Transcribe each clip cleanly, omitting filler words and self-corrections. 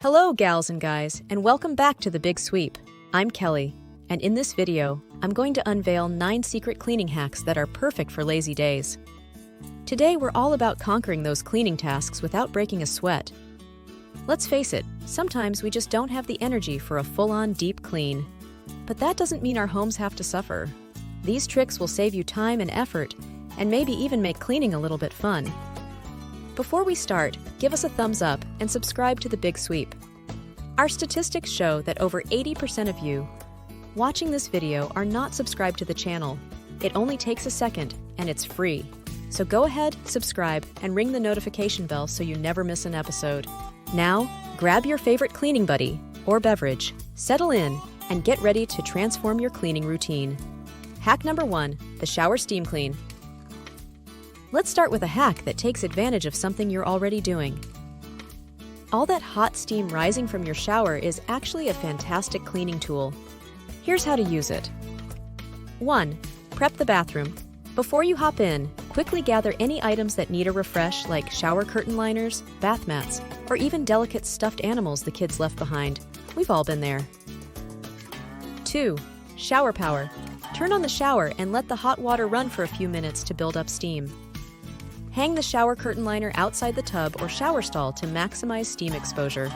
Hello, gals and guys, and welcome back to The Big Sweep. I'm Kelly, and in this video, I'm going to unveil 9 secret cleaning hacks that are perfect for lazy days. Today, we're all about conquering those cleaning tasks without breaking a sweat. Let's face it, sometimes we just don't have the energy for a full-on deep clean. But that doesn't mean our homes have to suffer. These tricks will save you time and effort, and maybe even make cleaning a little bit fun. Before we start, give us a thumbs up and subscribe to The Big Sweep. Our statistics show that over 80% of you watching this video are not subscribed to the channel. It only takes a second, and it's free. So go ahead, subscribe, and ring the notification bell so you never miss an episode. Now, grab your favorite cleaning buddy or beverage, settle in, and get ready to transform your cleaning routine. Hack number 1, the shower steam clean. Let's start with a hack that takes advantage of something you're already doing. All that hot steam rising from your shower is actually a fantastic cleaning tool. Here's how to use it. 1. Prep the bathroom. Before you hop in, quickly gather any items that need a refresh like shower curtain liners, bath mats, or even delicate stuffed animals the kids left behind. We've all been there. 2. Shower power. Turn on the shower and let the hot water run for a few minutes to build up steam. Hang the shower curtain liner outside the tub or shower stall to maximize steam exposure.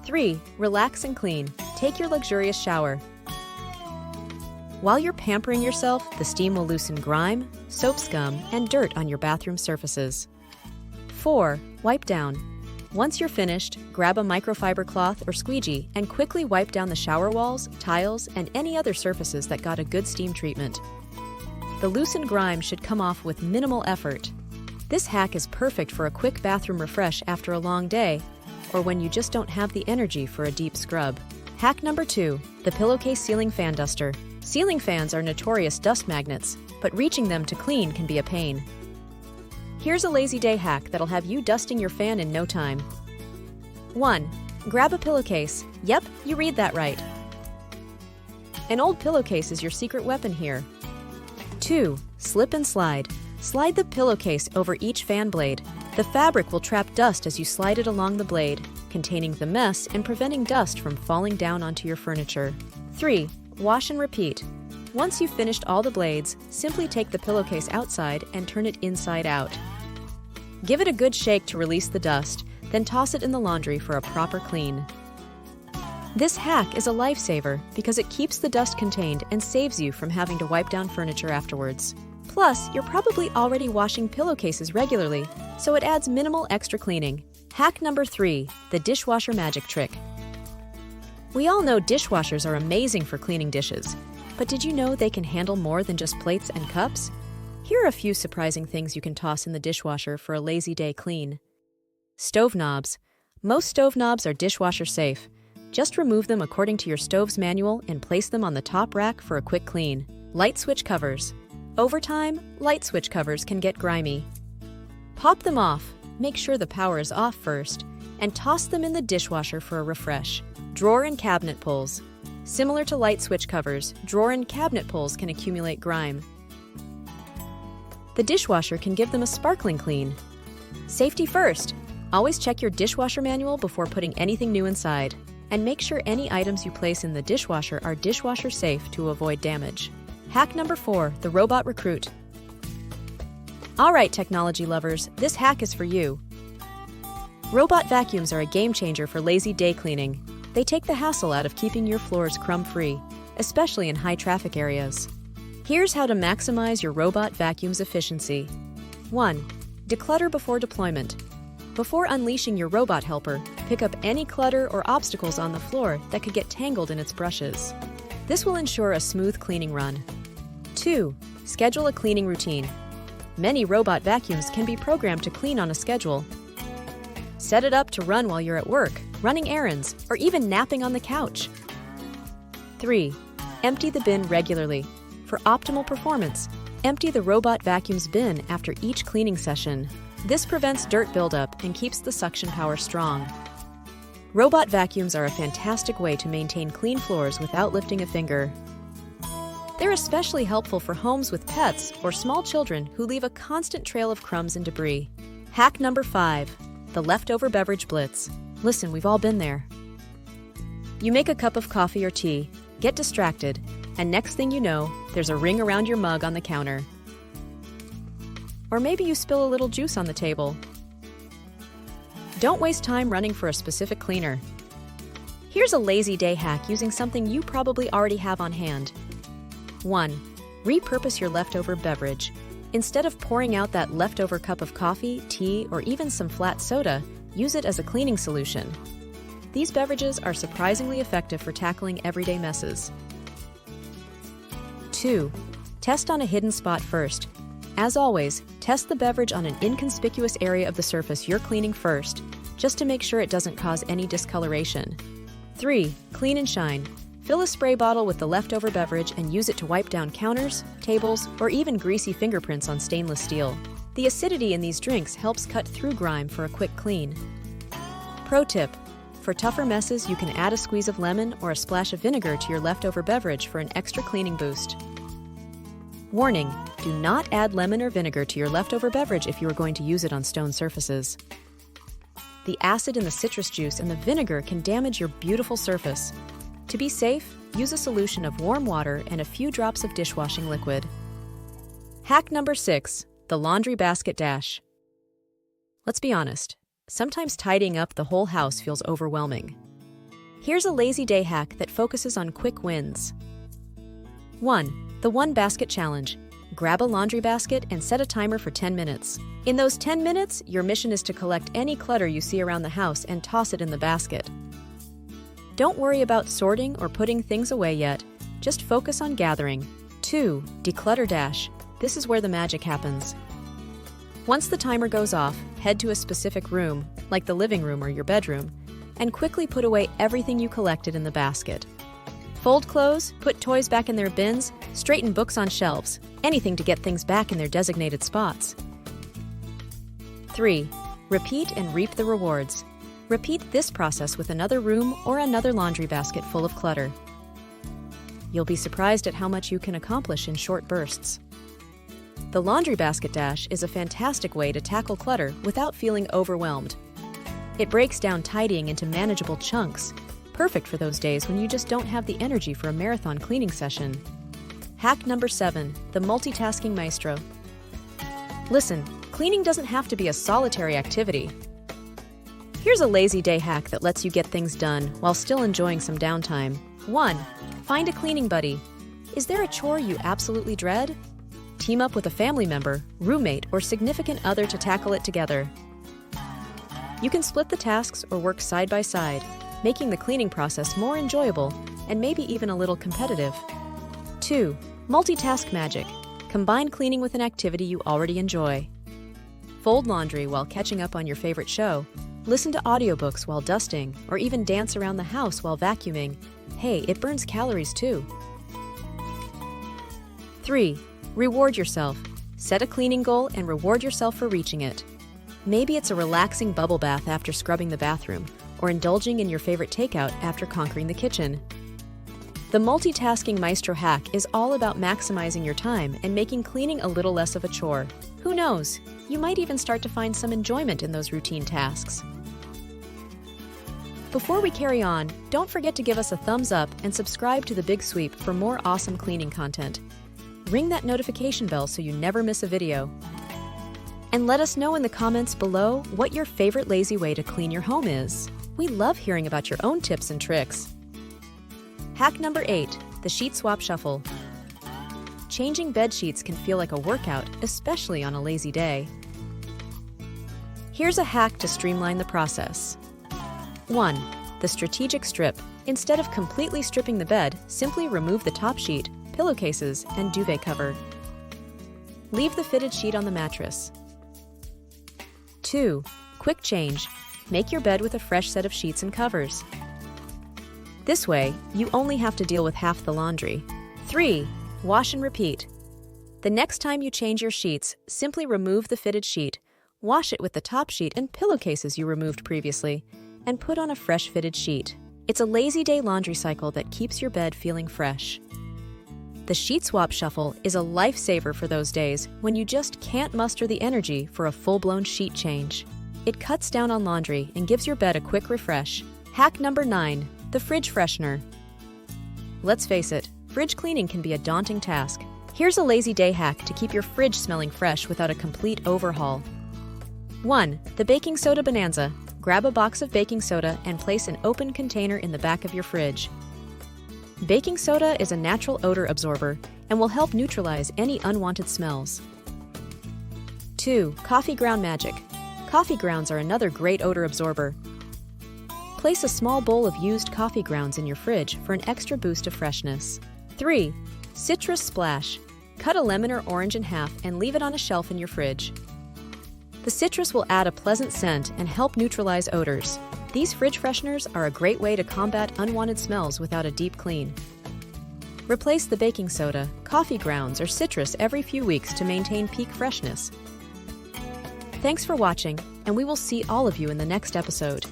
3. Relax and clean. Take your luxurious shower. While you're pampering yourself, the steam will loosen grime, soap scum, and dirt on your bathroom surfaces. 4. Wipe down. Once you're finished, grab a microfiber cloth or squeegee and quickly wipe down the shower walls, tiles, and any other surfaces that got a good steam treatment. The loosened grime should come off with minimal effort. This hack is perfect for a quick bathroom refresh after a long day, or when you just don't have the energy for a deep scrub. Hack number 2, the pillowcase ceiling fan duster. Ceiling fans are notorious dust magnets, but reaching them to clean can be a pain. Here's a lazy day hack that'll have you dusting your fan in no time. 1. Grab a pillowcase. Yep, you read that right. An old pillowcase is your secret weapon here. 2. Slip and slide. Slide the pillowcase over each fan blade. The fabric will trap dust as you slide it along the blade, containing the mess and preventing dust from falling down onto your furniture. 3. Wash and repeat. Once you've finished all the blades, simply take the pillowcase outside and turn it inside out. Give it a good shake to release the dust, then toss it in the laundry for a proper clean. This hack is a lifesaver because it keeps the dust contained and saves you from having to wipe down furniture afterwards. Plus, you're probably already washing pillowcases regularly, so it adds minimal extra cleaning. Hack number 3, the dishwasher magic trick. We all know dishwashers are amazing for cleaning dishes, but did you know they can handle more than just plates and cups? Here are a few surprising things you can toss in the dishwasher for a lazy day clean. Stove knobs. Most stove knobs are dishwasher safe. Just remove them according to your stove's manual and place them on the top rack for a quick clean. Light switch covers. Over time, light switch covers can get grimy. Pop them off, make sure the power is off first, and toss them in the dishwasher for a refresh. Drawer and cabinet pulls. Similar to light switch covers, drawer and cabinet pulls can accumulate grime. The dishwasher can give them a sparkling clean. Safety first. Always check your dishwasher manual before putting anything new inside, and make sure any items you place in the dishwasher are dishwasher safe to avoid damage. Hack number 4, the robot recruit. All right, technology lovers, this hack is for you. Robot vacuums are a game changer for lazy day cleaning. They take the hassle out of keeping your floors crumb-free, especially in high-traffic areas. Here's how to maximize your robot vacuum's efficiency. 1. Declutter before deployment. Before unleashing your robot helper, pick up any clutter or obstacles on the floor that could get tangled in its brushes. This will ensure a smooth cleaning run. 2. Schedule a cleaning routine. Many robot vacuums can be programmed to clean on a schedule. Set it up to run while you're at work, running errands, or even napping on the couch. 3. Empty the bin regularly. For optimal performance, empty the robot vacuum's bin after each cleaning session. This prevents dirt buildup and keeps the suction power strong. Robot vacuums are a fantastic way to maintain clean floors without lifting a finger. They're especially helpful for homes with pets or small children who leave a constant trail of crumbs and debris. Hack number 5, the leftover beverage blitz. Listen, we've all been there. You make a cup of coffee or tea, get distracted, and next thing you know, there's a ring around your mug on the counter. Or maybe you spill a little juice on the table. Don't waste time running for a specific cleaner. Here's a lazy day hack using something you probably already have on hand. 1. Repurpose your leftover beverage. Instead of pouring out that leftover cup of coffee, tea, or even some flat soda, use it as a cleaning solution. These beverages are surprisingly effective for tackling everyday messes. 2. Test on a hidden spot first. As always, test the beverage on an inconspicuous area of the surface you're cleaning first, just to make sure it doesn't cause any discoloration. 3. Clean and shine. Fill a spray bottle with the leftover beverage and use it to wipe down counters, tables, or even greasy fingerprints on stainless steel. The acidity in these drinks helps cut through grime for a quick clean. Pro tip: for tougher messes, you can add a squeeze of lemon or a splash of vinegar to your leftover beverage for an extra cleaning boost. Warning: do not add lemon or vinegar to your leftover beverage if you are going to use it on stone surfaces. The acid in the citrus juice and the vinegar can damage your beautiful surface. To be safe, use a solution of warm water and a few drops of dishwashing liquid. Hack number 6, the laundry basket dash. Let's be honest, sometimes tidying up the whole house feels overwhelming. Here's a lazy day hack that focuses on quick wins. 1. The One Basket Challenge. Grab a laundry basket and set a timer for 10 minutes. In those 10 minutes, your mission is to collect any clutter you see around the house and toss it in the basket. Don't worry about sorting or putting things away yet. Just focus on gathering. 2. Declutter dash. This is where the magic happens. Once the timer goes off, head to a specific room, like the living room or your bedroom, and quickly put away everything you collected in the basket. Fold clothes, put toys back in their bins, straighten books on shelves, anything to get things back in their designated spots. 3. Repeat and reap the rewards. Repeat this process with another room or another laundry basket full of clutter. You'll be surprised at how much you can accomplish in short bursts. The laundry basket dash is a fantastic way to tackle clutter without feeling overwhelmed. It breaks down tidying into manageable chunks, perfect for those days when you just don't have the energy for a marathon cleaning session. Hack number 7, the multitasking maestro. Listen, cleaning doesn't have to be a solitary activity. Here's a lazy day hack that lets you get things done while still enjoying some downtime. 1. Find a cleaning buddy. Is there a chore you absolutely dread? Team up with a family member, roommate, or significant other to tackle it together. You can split the tasks or work side by side, making the cleaning process more enjoyable and maybe even a little competitive. 2. Multitask magic. Combine cleaning with an activity you already enjoy. Fold laundry while catching up on your favorite show. Listen to audiobooks while dusting, or even dance around the house while vacuuming. Hey, it burns calories too. 3. Reward yourself. Set a cleaning goal and reward yourself for reaching it. Maybe it's a relaxing bubble bath after scrubbing the bathroom, or indulging in your favorite takeout after conquering the kitchen. The multitasking maestro hack is all about maximizing your time and making cleaning a little less of a chore. Who knows? You might even start to find some enjoyment in those routine tasks. Before we carry on, don't forget to give us a thumbs up and subscribe to The Big Sweep for more awesome cleaning content. Ring that notification bell so you never miss a video. And let us know in the comments below what your favorite lazy way to clean your home is. We love hearing about your own tips and tricks. Hack number 8, the sheet swap shuffle. Changing bed sheets can feel like a workout, especially on a lazy day. Here's a hack to streamline the process. 1. The strategic strip. Instead of completely stripping the bed, simply remove the top sheet, pillowcases, and duvet cover. Leave the fitted sheet on the mattress. 2. Quick change. Make your bed with a fresh set of sheets and covers. This way, you only have to deal with half the laundry. 3. Wash and repeat. The next time you change your sheets, simply remove the fitted sheet, wash it with the top sheet and pillowcases you removed previously, and put on a fresh fitted sheet. It's a lazy day laundry cycle that keeps your bed feeling fresh. The sheet swap shuffle is a lifesaver for those days when you just can't muster the energy for a full-blown sheet change. It cuts down on laundry and gives your bed a quick refresh. Hack number 9, The fridge freshener. Let's face it, fridge cleaning can be a daunting task. Here's a lazy day hack to keep your fridge smelling fresh without a complete overhaul. 1. The baking soda bonanza. Grab a box of baking soda and place an open container in the back of your fridge. Baking soda is a natural odor absorber and will help neutralize any unwanted smells. 2. Coffee ground magic. Coffee grounds are another great odor absorber. Place a small bowl of used coffee grounds in your fridge for an extra boost of freshness. 3. Citrus splash. Cut a lemon or orange in half and leave it on a shelf in your fridge. The citrus will add a pleasant scent and help neutralize odors. These fridge fresheners are a great way to combat unwanted smells without a deep clean. Replace the baking soda, coffee grounds, or citrus every few weeks to maintain peak freshness. Thanks for watching, and we will see all of you in the next episode.